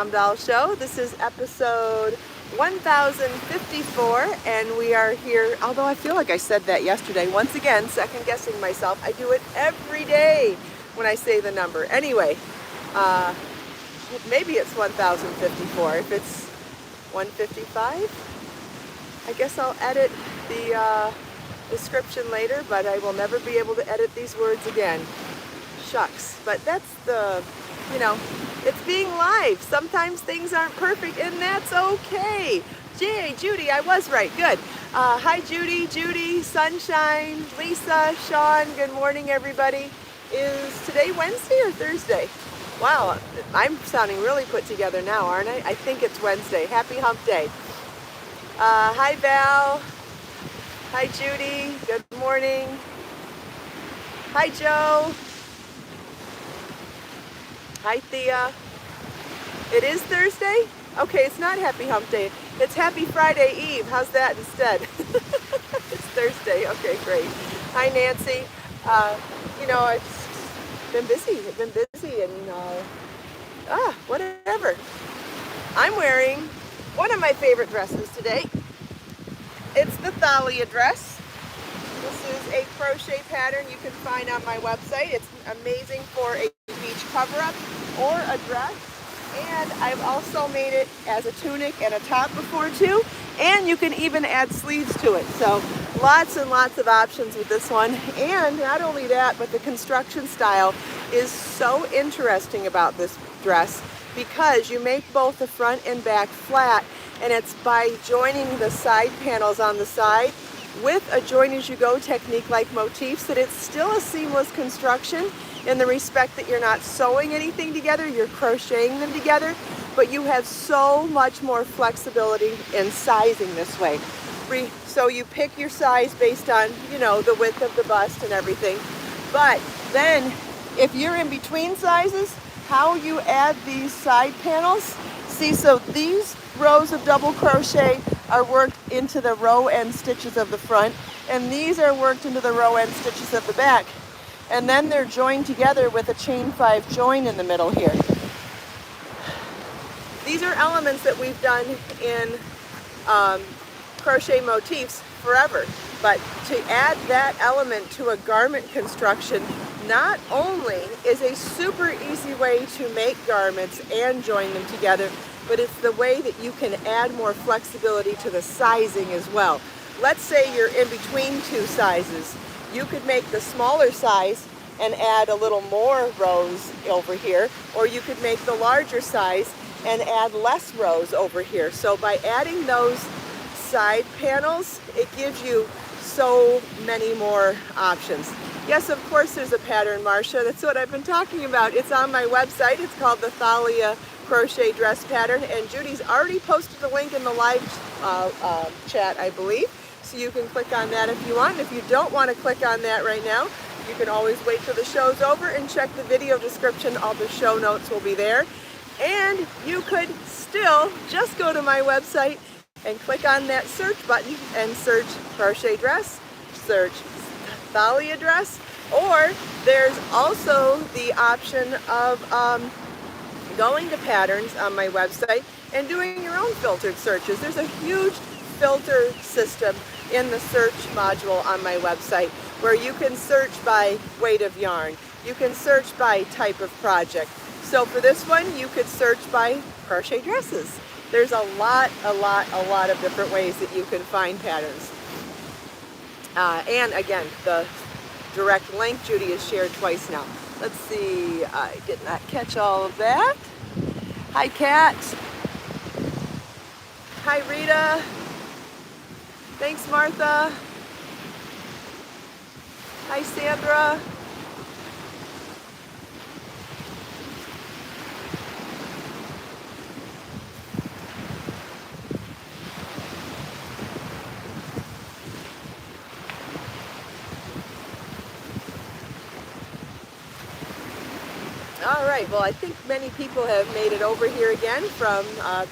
Omdahl Show. This is episode 1054, and we are here, although I feel like I said that yesterday, once again, second guessing myself. I do it every day when I say the number. Anyway, maybe it's 1054. If it's 155, I guess I'll edit the description later, but I will never be able to edit these words again. Shucks. But that's it's being live. Sometimes things aren't perfect, and that's okay. Judy, I was right. Good. Hi, Judy, Sunshine, Lisa, Sean. Good morning, everybody. Is today Wednesday or Thursday? Wow, I'm sounding really put together now, aren't I? I think it's Wednesday. Happy Hump Day. Hi, Val. Hi, Judy. Good morning. Hi, Joe. Hi, Thea. It is Thursday? Okay, it's not Happy Hump Day. It's Happy Friday Eve. How's that instead? It's Thursday. Okay, great. Hi, Nancy. I've been busy. And whatever. I'm wearing one of my favorite dresses today. It's the Thalia Dress. This is a crochet pattern you can find on my website. It's amazing for a beach cover-up or a dress. And I've also made it as a tunic and a top before too. And you can even add sleeves to it. So lots and lots of options with this one. And not only that, but the construction style is so interesting about this dress because you make both the front and back flat. And it's by joining the side panels on the side with a join-as-you-go technique like motifs that it's still a seamless construction in the respect that you're not sewing anything together, you're crocheting them together, but you have so much more flexibility in sizing this way. So you pick your size based on, the width of the bust and everything. But then if you're in between sizes, how you add these side panels, see, so these rows of double crochet are worked into the row end stitches of the front, and these are worked into the row end stitches of the back, and then they're joined together with a chain 5 join in the middle here. These are elements that we've done in crochet motifs forever, but to add that element to a garment construction not only is a super easy way to make garments and join them together, but it's the way that you can add more flexibility to the sizing as well. Let's say you're in between two sizes. You could make the smaller size and add a little more rows over here, or you could make the larger size and add less rows over here. So by adding those side panels, it gives you so many more options. Yes, of course there's a pattern, Marcia. That's what I've been talking about. It's on my website. It's called the Thalia Crochet Dress Pattern, and Judy's already posted the link in the live chat, I believe. So you can click on that if you want. And if you don't want to click on that right now, you can always wait till the show's over and check the video description. All the show notes will be there. And you could still just go to my website and click on that search button and search crochet dress, search Thalia dress, or there's also the option of going to patterns on my website and doing your own filtered searches. There's a huge filter system in the search module on my website where you can search by weight of yarn. You can search by type of project. So for this one, you could search by crochet dresses. There's a lot of different ways that you can find patterns. And again, the direct link Judy has shared twice now. Let's see, I did not catch all of that. Hi, Kat. Hi, Rita. Thanks, Martha. Hi, Sandra. All right, well, I think many people have made it over here again from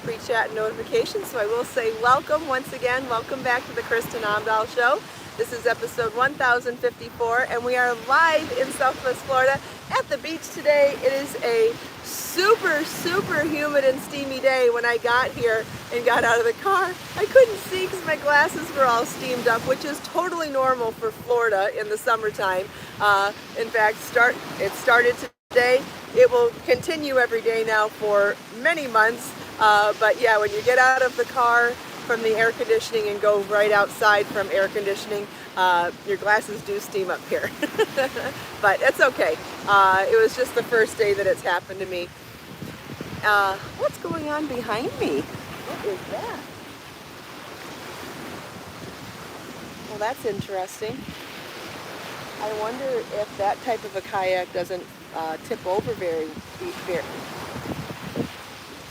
pre-chat notifications, so I will say welcome once again. Welcome back to the Kristin Omdahl Show. This is episode 1054, and we are live in Southwest Florida at the beach today. It is a super, super humid and steamy day when I got here and got out of the car. I couldn't see because my glasses were all steamed up, which is totally normal for Florida in the summertime. In fact, it started today. It will continue every day now for many months. But yeah, when you get out of the car from the air conditioning and go right outside from air conditioning, your glasses do steam up here. But it's okay. It was just the first day that it's happened to me. What's going on behind me? What is that? Well, that's interesting. I wonder if that type of a kayak doesn't tip over very.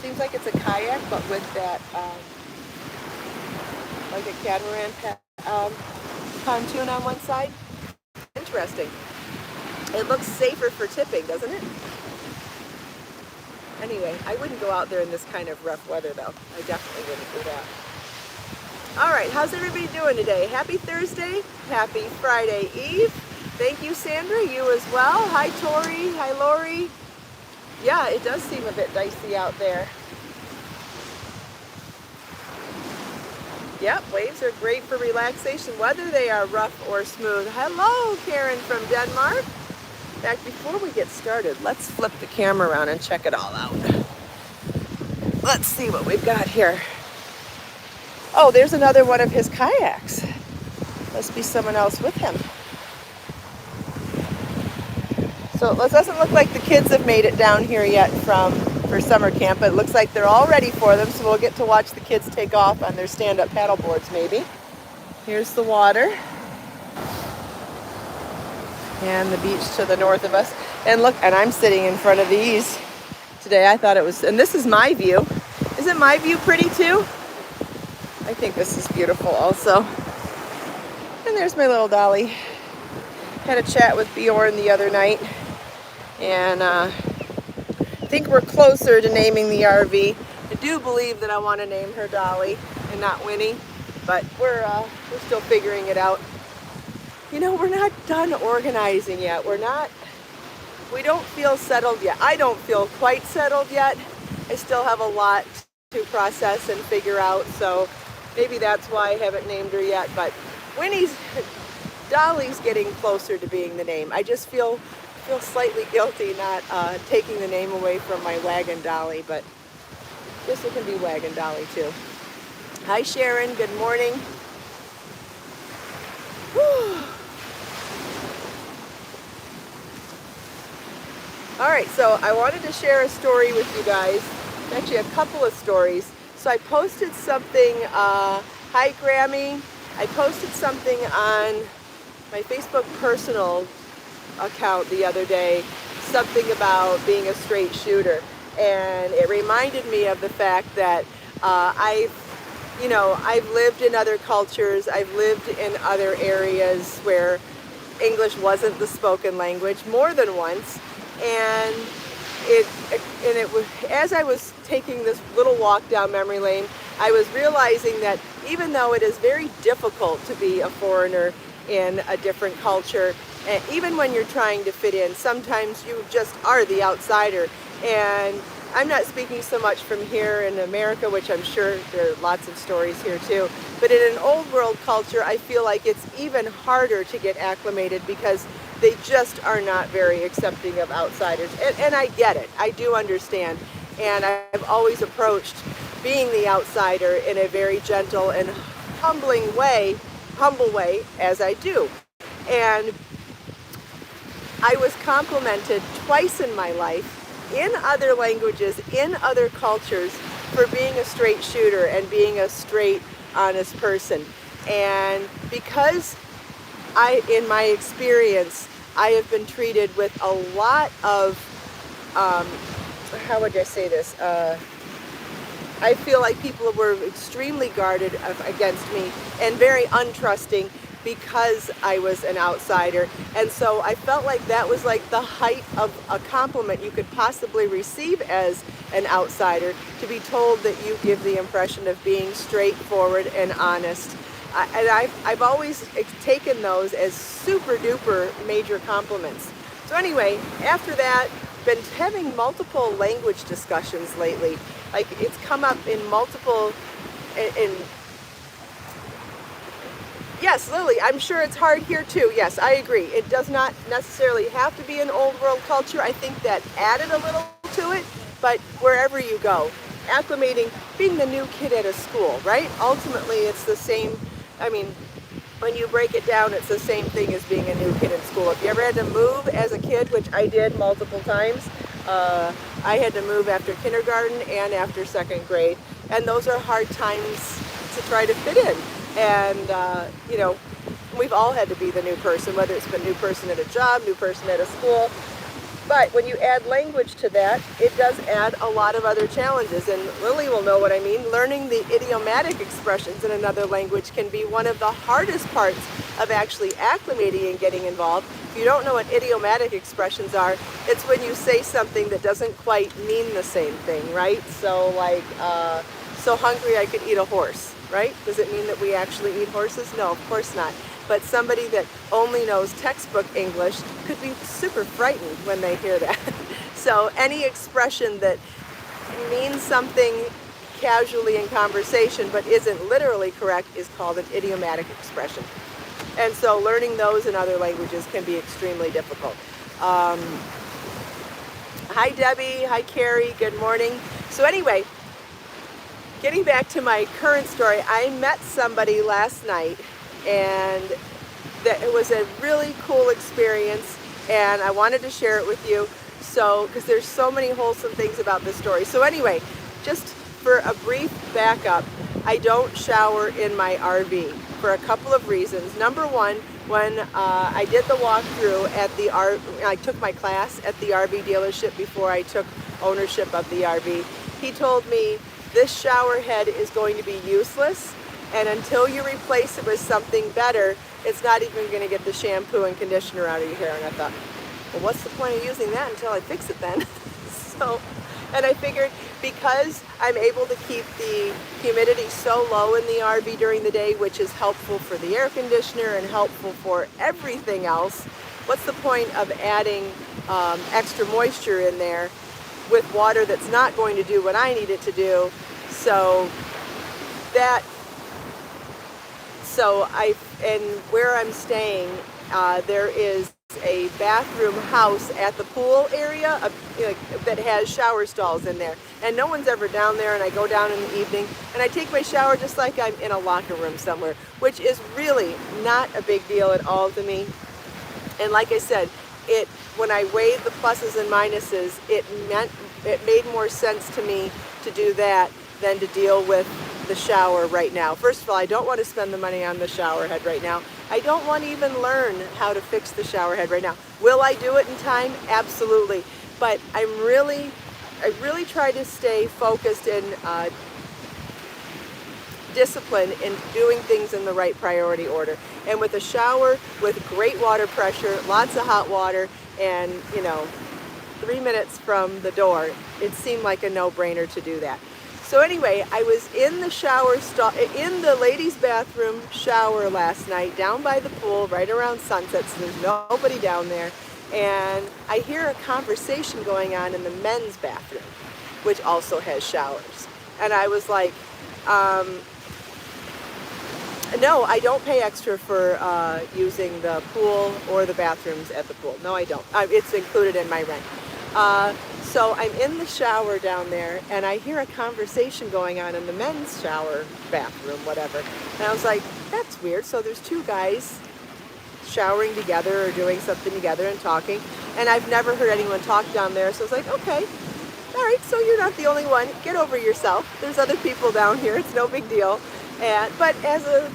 Seems like it's a kayak, but with that, like a catamaran pontoon on one side. Interesting. It looks safer for tipping, doesn't it? Anyway, I wouldn't go out there in this kind of rough weather, though. I definitely wouldn't do that. All right, how's everybody doing today? Happy Thursday. Happy Friday Eve. Thank you, Sandra. You as well. Hi, Tori. Hi, Lori. Yeah, it does seem a bit dicey out there. Yep, waves are great for relaxation, whether they are rough or smooth. Hello, Karen from Denmark. In fact, before we get started, let's flip the camera around and check it all out. Let's see what we've got here. Oh, there's another one of his kayaks. Must be someone else with him. So it doesn't look like the kids have made it down here yet for summer camp, but it looks like they're all ready for them, so we'll get to watch the kids take off on their stand-up paddle boards maybe. Here's the water. And the beach to the north of us. And look, and I'm sitting in front of these today. I thought it was, and this is my view. Isn't my view pretty too? I think this is beautiful also. And there's my little dolly. Had a chat with Bjorn the other night. And I think we're closer to naming the RV. I do believe that I want to name her Dolly and not Winnie, but we're still figuring it out. You know, we're not done organizing yet. We don't feel settled yet. I don't feel quite settled yet. I still have a lot to process and figure out, so maybe that's why I haven't named her yet, but Dolly's getting closer to being the name. I just feel slightly guilty not taking the name away from my Wagon Dolly, but I guess it can be Wagon Dolly too. Hi Sharon, good morning. Whew. All right, so I wanted to share a story with you guys, actually a couple of stories. So I posted something, hi Grammy, I posted something on my Facebook personal account the other day, something about being a straight shooter, and it reminded me of the fact that I've lived in other cultures, I've lived in other areas where English wasn't the spoken language more than once, and it was, as I was taking this little walk down memory lane, I was realizing that even though it is very difficult to be a foreigner in a different culture, and even when you're trying to fit in, sometimes you just are the outsider. And I'm not speaking so much from here in America, which I'm sure there are lots of stories here too, but in an old world culture, I feel like it's even harder to get acclimated because they just are not very accepting of outsiders. And I get it, I do understand. And I've always approached being the outsider in a very gentle and humble way as I do. And I was complimented twice in my life in other languages, in other cultures, for being a straight shooter and being a straight, honest person. And because in my experience, I have been treated with a lot of, how would I say this? I feel like people were extremely guarded against me and very untrusting because I was an outsider. And so I felt like that was like the height of a compliment you could possibly receive as an outsider, to be told that you give the impression of being straightforward and honest. And I've always taken those as super duper major compliments. So anyway, after that, been having multiple language discussions lately. Like, it's come up in multiple, in yes, Lily, I'm sure it's hard here too. Yes, I agree. It does not necessarily have to be an old world culture. I think that added a little to it, but wherever you go, acclimating, being the new kid at a school, right? Ultimately, it's the same. I mean, when you break it down, it's the same thing as being a new kid in school. If you ever had to move as a kid, which I did multiple times, I had to move after kindergarten and after second grade, and those are hard times to try to fit in. And, you know, we've all had to be the new person, whether it's been new person at a job, new person at a school. But when you add language to that, it does add a lot of other challenges. And Lily will know what I mean. Learning the idiomatic expressions in another language can be one of the hardest parts of actually acclimating and getting involved. If you don't know what idiomatic expressions are, it's when you say something that doesn't quite mean the same thing, right? So like, so hungry I could eat a horse, right? Does it mean that we actually eat horses? No, of course not. But somebody that only knows textbook English could be super frightened when they hear that. So any expression that means something casually in conversation but isn't literally correct is called an idiomatic expression. And so learning those in other languages can be extremely difficult. Hi Debbie, hi Carrie, good morning. So anyway, getting back to my current story, I met somebody last night, and that it was a really cool experience, and I wanted to share it with you. So, because there's so many wholesome things about this story. So anyway, just for a brief backup, I don't shower in my RV for a couple of reasons. Number one, when I did the walkthrough at the I took my class at the RV dealership before I took ownership of the RV. He told me this shower head is going to be useless, and until you replace it with something better, it's not even going to get the shampoo and conditioner out of your hair. And I thought, well, what's the point of using that until I fix it then? So, and I figured because I'm able to keep the humidity so low in the RV during the day, which is helpful for the air conditioner and helpful for everything else, what's the point of adding extra moisture in there with water that's not going to do what I need it to do? So and where I'm staying, there is a bathroom house at the pool area that has shower stalls in there, and no one's ever down there. And I go down in the evening and I take my shower just like I'm in a locker room somewhere, which is really not a big deal at all to me. And like I said, when I weighed the pluses and minuses, it made more sense to me to do that than to deal with the shower right now. First of all, I don't want to spend the money on the shower head right now. I don't want to even learn how to fix the shower head right now. Will I do it in time? Absolutely. But I really try to stay focused and disciplined in doing things in the right priority order. And with a shower with great water pressure, lots of hot water, and 3 minutes from the door, it seemed like a no-brainer to do that. So anyway, I was in the shower stall, in the ladies' bathroom shower last night, down by the pool, right around sunset, so there's nobody down there. And I hear a conversation going on in the men's bathroom, which also has showers. And I was like, no, I don't pay extra for using the pool or the bathrooms at the pool. No, I don't. It's included in my rent. So I'm in the shower down there, and I hear a conversation going on in the men's shower bathroom, whatever. And I was like, that's weird. So there's two guys showering together or doing something together and talking. And I've never heard anyone talk down there. So I was like, okay, all right, so you're not the only one. Get over yourself. There's other people down here. It's no big deal. But as a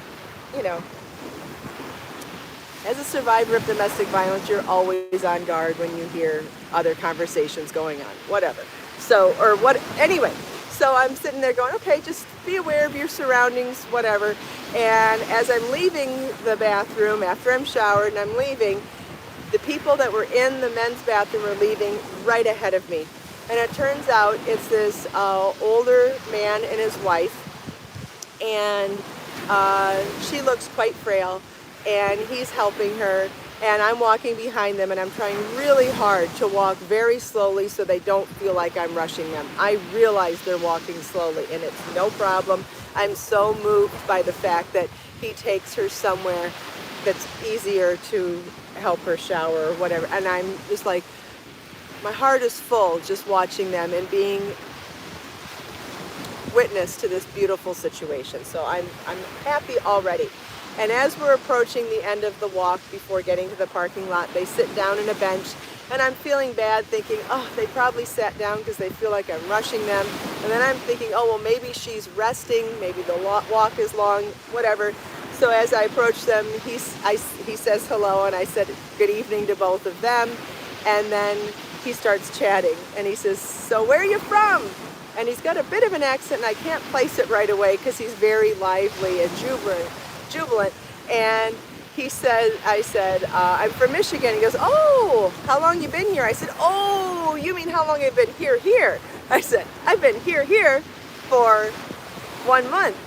survivor of domestic violence, you're always on guard when you hear other conversations going on, whatever. So I'm sitting there going, okay, just be aware of your surroundings, whatever. And as I'm leaving the bathroom, after I'm showered and I'm leaving, the people that were in the men's bathroom are leaving right ahead of me. And it turns out it's this older man and his wife, and she looks quite frail, and he's helping her, and I'm walking behind them, and I'm trying really hard to walk very slowly so they don't feel like I'm rushing them. I realize they're walking slowly, and it's no problem. I'm so moved by the fact that he takes her somewhere that's easier to help her shower or whatever, and I'm just like, my heart is full just watching them and being witness to this beautiful situation. So I'm happy already. And as we're approaching the end of the walk before getting to the parking lot, they sit down on a bench, and I'm feeling bad thinking, oh, they probably sat down because they feel like I'm rushing them. And then I'm thinking, oh, well, maybe she's resting, maybe the walk is long, whatever. So as I approach them, he says hello, and I said good evening to both of them. And then he starts chatting, and he says, so where are you from? And he's got a bit of an accent, and I can't place it right away because he's very lively and jubilant. And he said, I said, I'm from Michigan. He goes, oh, how long you been here? I said, oh, you mean how long I've been here? I said, I've been here for 1 month.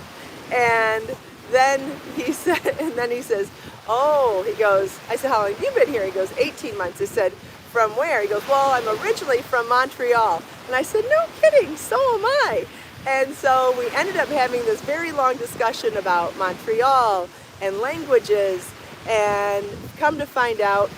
And then he says, oh, he goes, I said, how long have you been here? He goes, 18 months. I said, from where? He goes, well, I'm originally from Montreal. And I said, no kidding, so am I. And so we ended up having this very long discussion about Montreal and languages, and come to find out,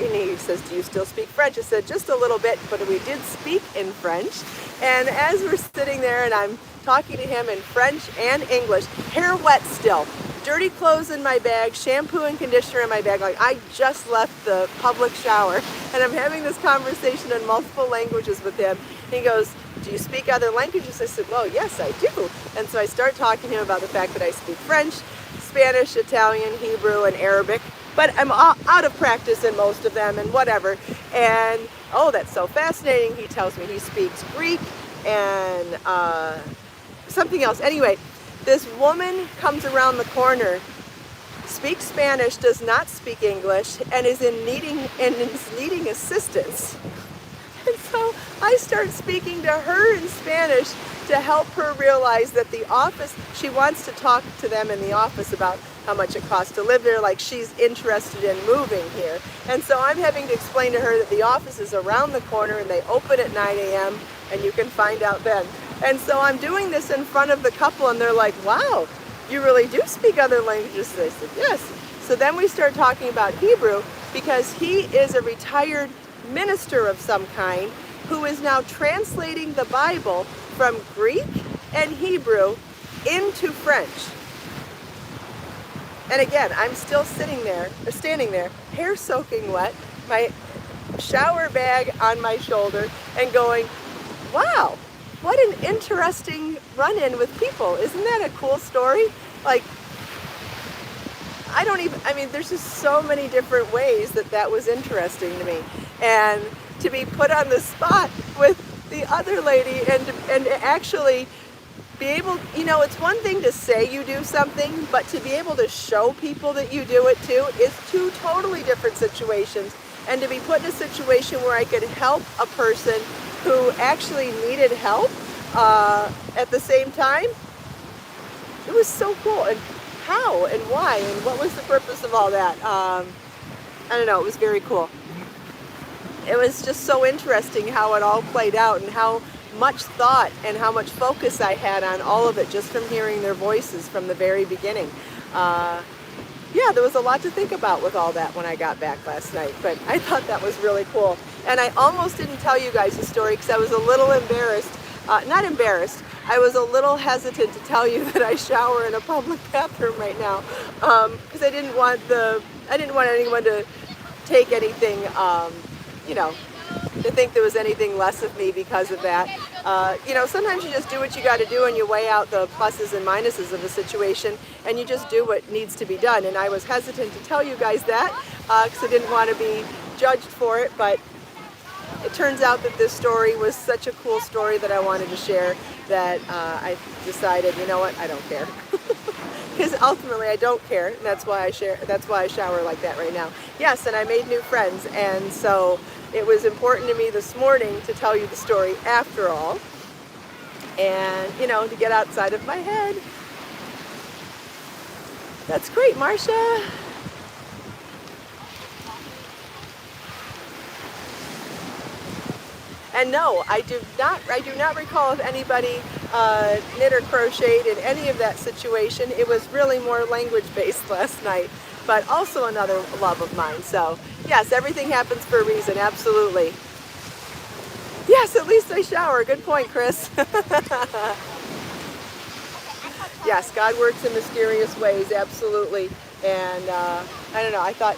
and he says, do you still speak French? I said, just a little bit, but we did speak in French. And as we're sitting there and I'm talking to him in French and English, hair wet still, dirty clothes in my bag, shampoo and conditioner in my bag, like I just left the public shower, and I'm having this conversation in multiple languages with him. And he goes, do you speak other languages? I said, well, yes, I do. And so I start talking to him about the fact that I speak French, Spanish, Italian, Hebrew, and Arabic, but I'm out of practice in most of them and whatever. And oh, that's so fascinating. He tells me he speaks Greek and something else. Anyway, this woman comes around the corner, speaks Spanish, does not speak English, and is needing assistance. And so I start speaking to her in Spanish to help her realize that the office, she wants to talk to them in the office about how much it costs to live there, like she's interested in moving here. And so I'm having to explain to her that the office is around the corner and they open at 9 a.m. and you can find out then. And so I'm doing this in front of the couple, and they're like, wow, you really do speak other languages? I said, yes. So then we start talking about Hebrew, because he is a retired minister of some kind who is now translating the Bible from Greek and Hebrew into French. And again, I'm still standing there, hair soaking wet, my shower bag on my shoulder, and going, wow, what an interesting run-in with people. Isn't that a cool story? Like, there's just so many different ways that was interesting to me. And to be put on the spot with the other lady and actually be able, it's one thing to say you do something, but to be able to show people that you do it too is two totally different situations. And to be put in a situation where I could help a person who actually needed help at the same time, it was so cool. And how and why and what was the purpose of all that? I don't know, it was very cool. It was just so interesting how it all played out, and how much thought and how much focus I had on all of it just from hearing their voices from the very beginning. Yeah, there was a lot to think about with all that when I got back last night, but I thought that was really cool. And I almost didn't tell you guys the story because I was a little embarrassed. Not embarrassed, I was a little hesitant to tell you that I shower in a public bathroom right now, because I didn't want anyone to take anything, to think there was anything less of me because of that. Sometimes you just do what you got to do, and you weigh out the pluses and minuses of a situation, and you just do what needs to be done. And I was hesitant to tell you guys that because I didn't want to be judged for it, but it turns out that this story was such a cool story that I wanted to share that I decided, you know what, I don't care. Because ultimately I don't care, and that's why I shower like that right now. Yes, and I made new friends, and so it was important to me this morning to tell you the story after all, and to get outside of my head. That's great, Marcia. And no, I do not recall if anybody knit or crocheted in any of that situation. It was really more language based last night, but also another love of mine. So yes, everything happens for a reason, absolutely. Yes, at least I shower. Good point, Chris. Yes, God works in mysterious ways, absolutely. And I don't know, I thought,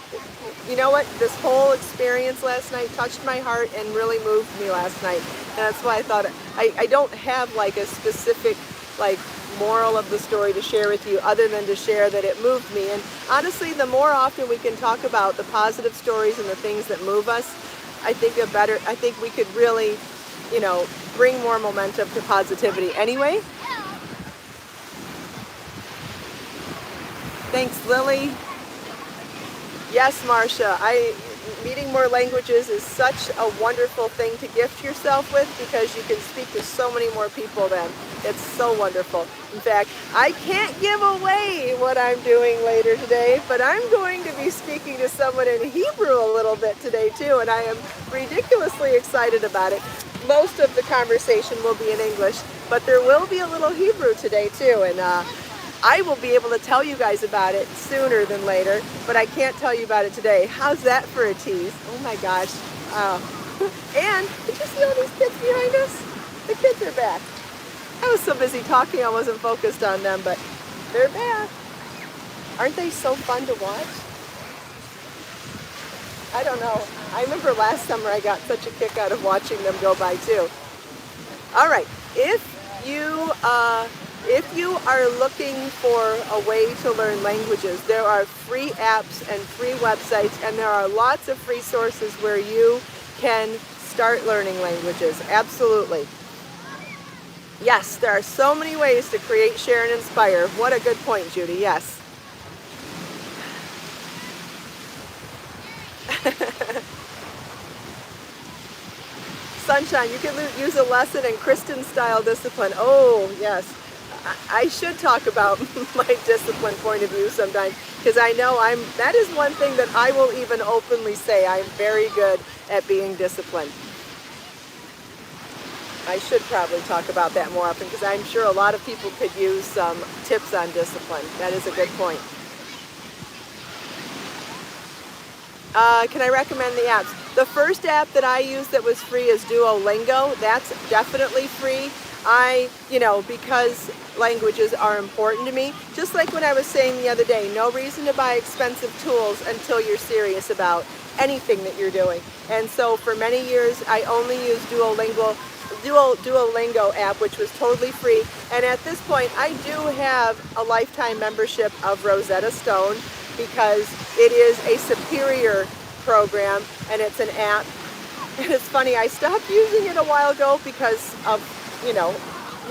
you know what, this whole experience last night touched my heart and really moved me last night. And that's why I thought, I don't have like a specific like moral of the story to share with you other than to share that it moved me. And honestly, the more often we can talk about the positive stories and the things that move us, I think we could really, you know, bring more momentum to positivity. Anyway, thanks, Lily. Yes, Marcia, meeting more languages is such a wonderful thing to gift yourself with because you can speak to so many more people then. It's so wonderful. In fact, I can't give away what I'm doing later today, but I'm going to be speaking to someone in Hebrew a little bit today too, and I am ridiculously excited about it. Most of the conversation will be in English, but there will be a little Hebrew today too, and I will be able to tell you guys about it sooner than later, but I can't tell you about it today. How's that for a tease? Oh my gosh. And did you see all these kids behind us? The kids are back. I was so busy talking I wasn't focused on them, but they're back. Aren't they so fun to watch? I don't know. I remember last summer I got such a kick out of watching them go by too. All right, if you are looking for a way to learn languages, there are free apps and free websites, and there are lots of free sources where you can start learning languages. Absolutely. Yes, there are so many ways to create, share, and inspire. What a good point, Judy. Yes. Sunshine, you can use a lesson in Kristin style discipline. Oh, yes. I should talk about my discipline point of view sometimes, because I know that is one thing that I will even openly say I'm very good at being disciplined. I should probably talk about that more often, because I'm sure a lot of people could use some tips on discipline. That is a good point. Can I recommend the apps? The first app that I use that was free is Duolingo. That's definitely free. Because languages are important to me. Just like when I was saying the other day, no reason to buy expensive tools until you're serious about anything that you're doing. And so for many years, I only used Duolingo app, which was totally free. And at this point, I do have a lifetime membership of Rosetta Stone because it is a superior program and it's an app. And it's funny, I stopped using it a while ago because of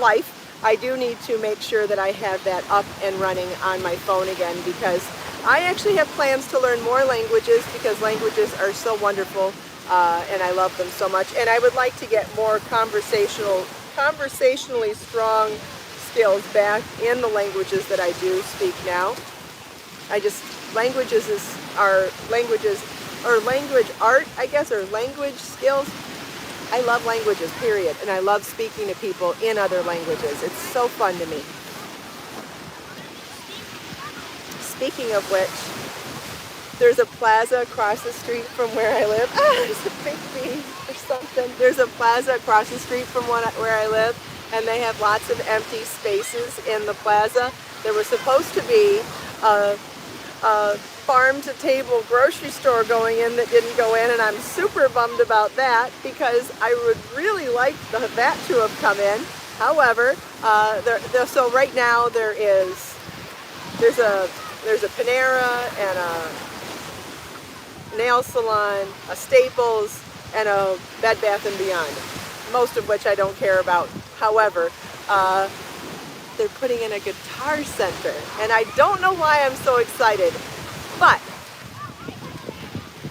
life. I do need to make sure that I have that up and running on my phone again, because I actually have plans to learn more languages because languages are so wonderful and I love them so much. And I would like to get more conversationally strong skills back in the languages that I do speak now. Language art, I guess, or language skills. I love languages, period, and I love speaking to people in other languages. It's so fun to me. Speaking of which, there's a plaza across the street from where I live. There's a big bee or something. There's a plaza across the street from where I live, and they have lots of empty spaces in the plaza. There was supposed to be a farm-to-table grocery store going in that didn't go in, and I'm super bummed about that because I would really like that to have come in. However, so right now there's a Panera and a nail salon, a Staples, and a Bed Bath & Beyond, most of which I don't care about. However, they're putting in a guitar center, and I don't know why I'm so excited. But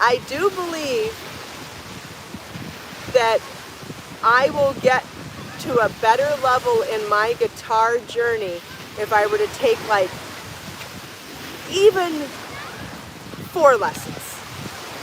I do believe that I will get to a better level in my guitar journey if I were to take like even 4 lessons.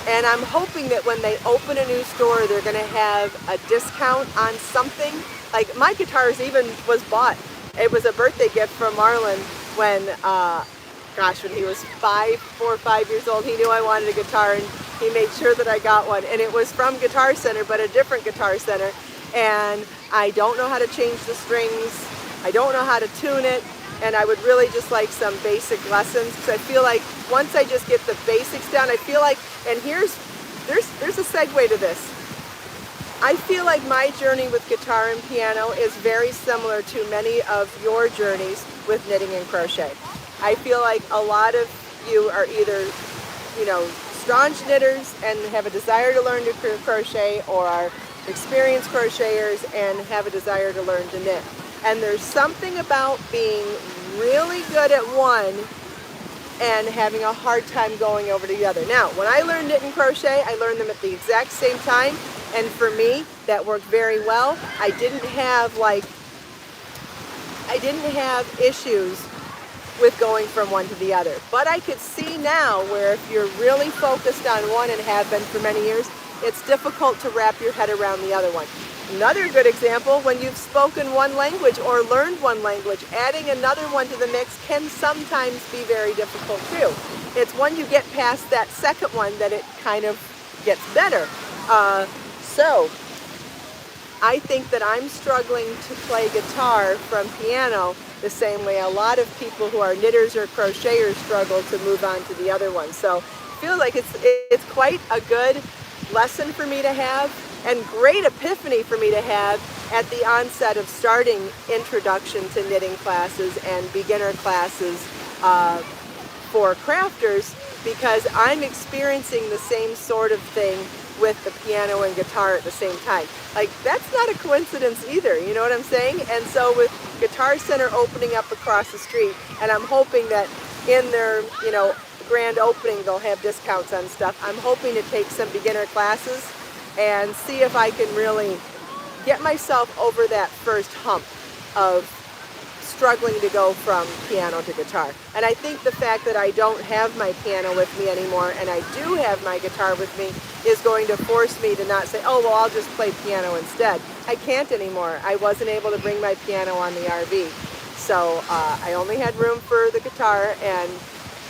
And I'm hoping that when they open a new store, they're going to have a discount on something. Like my guitars even was bought. It was a birthday gift from Marlon when, when he was 4 or 5 years old. He knew I wanted a guitar, and he made sure that I got one. And it was from Guitar Center, but a different Guitar Center. And I don't know how to change the strings. I don't know how to tune it. And I would really just like some basic lessons, because I feel like once I just get the basics down, I feel like, and there's a segue to this. I feel like my journey with guitar and piano is very similar to many of your journeys with knitting and crochet. I feel like a lot of you are either, staunch knitters and have a desire to learn to crochet, or are experienced crocheters and have a desire to learn to knit. And there's something about being really good at one and having a hard time going over to the other. Now, when I learned knit and crochet, I learned them at the exact same time. And for me, that worked very well. I didn't have issues with going from one to the other. But I could see now where if you're really focused on one, and have been for many years, it's difficult to wrap your head around the other one. Another good example, when you've spoken one language or learned one language, adding another one to the mix can sometimes be very difficult too. It's when you get past that second one that it kind of gets better. So I think that I'm struggling to play guitar from piano the same way a lot of people who are knitters or crocheters struggle to move on to the other one. So I feel like it's quite a good lesson for me to have, and great epiphany for me to have at the onset of starting introduction to knitting classes and beginner classes for crafters, because I'm experiencing the same sort of thing with the piano and guitar at the same time. Like, that's not a coincidence either, you know what I'm saying? And so with Guitar Center opening up across the street, and I'm hoping that in their, grand opening they'll have discounts on stuff. I'm hoping to take some beginner classes and see if I can really get myself over that first hump of struggling to go from piano to guitar. And I think the fact that I don't have my piano with me anymore, and I do have my guitar with me, is going to force me to not say, oh, well, I'll just play piano instead. I can't anymore. I wasn't able to bring my piano on the RV. So I only had room for the guitar, and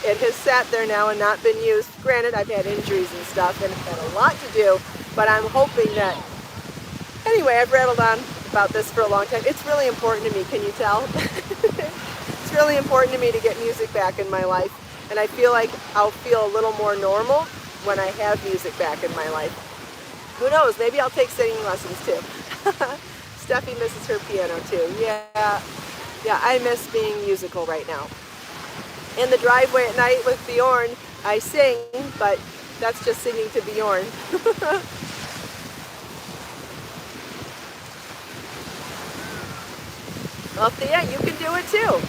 it has sat there now and not been used. Granted, I've had injuries and stuff and had a lot to do, but I'm hoping that, anyway, I've rattled on about this for a long time. It's really important to me, can you tell? It's really important to me to get music back in my life, and I feel like I'll feel a little more normal when I have music back in my life. Who knows, maybe I'll take singing lessons too. Steffi misses her piano too. Yeah, I miss being musical right now. In the driveway at night with Bjorn, I sing, but that's just singing to Bjorn. Well, Thea, you can do it too.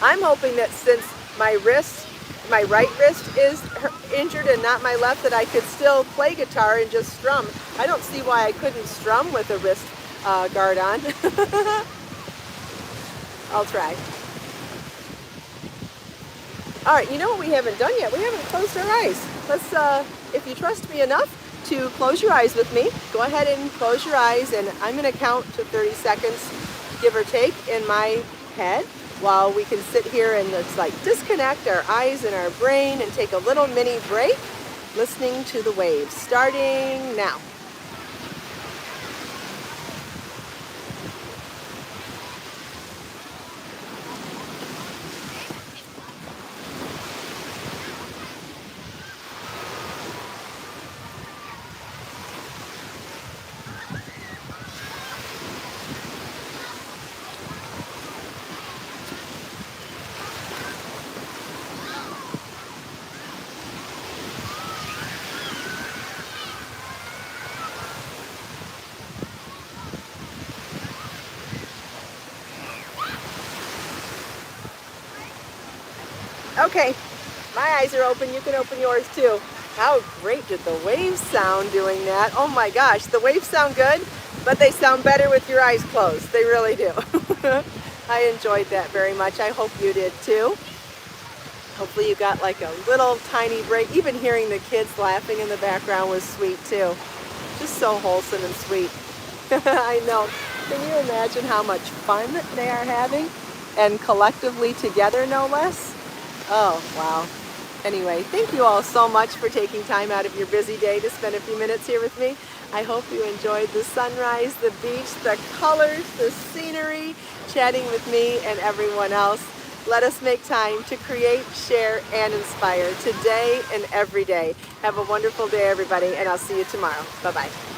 I'm hoping that since my right wrist is injured and not my left, that I could still play guitar and just strum. I don't see why I couldn't strum with a wrist guard on. I'll try. All right, you know what we haven't done yet? We haven't closed our eyes. Let's, if you trust me enough to close your eyes with me, go ahead and close your eyes, and I'm going to count to 30 seconds, give or take, in my head, while we can sit here and it's like disconnect our eyes and our brain and take a little mini break, listening to the waves, starting now. Okay, my eyes are open. You can open yours too. How great did the waves sound doing that? Oh my gosh, the waves sound good, but they sound better with your eyes closed. They really do. I enjoyed that very much. I hope you did too. Hopefully you got like a little tiny break. Even hearing the kids laughing in the background was sweet too. Just so wholesome and sweet. I know. Can you imagine how much fun they are having? And collectively together, no less? Oh, wow. Anyway, thank you all so much for taking time out of your busy day to spend a few minutes here with me. I hope you enjoyed the sunrise, the beach, the colors, the scenery, chatting with me and everyone else. Let us make time to create, share, and inspire today and every day. Have a wonderful day, everybody, and I'll see you tomorrow. Bye-bye.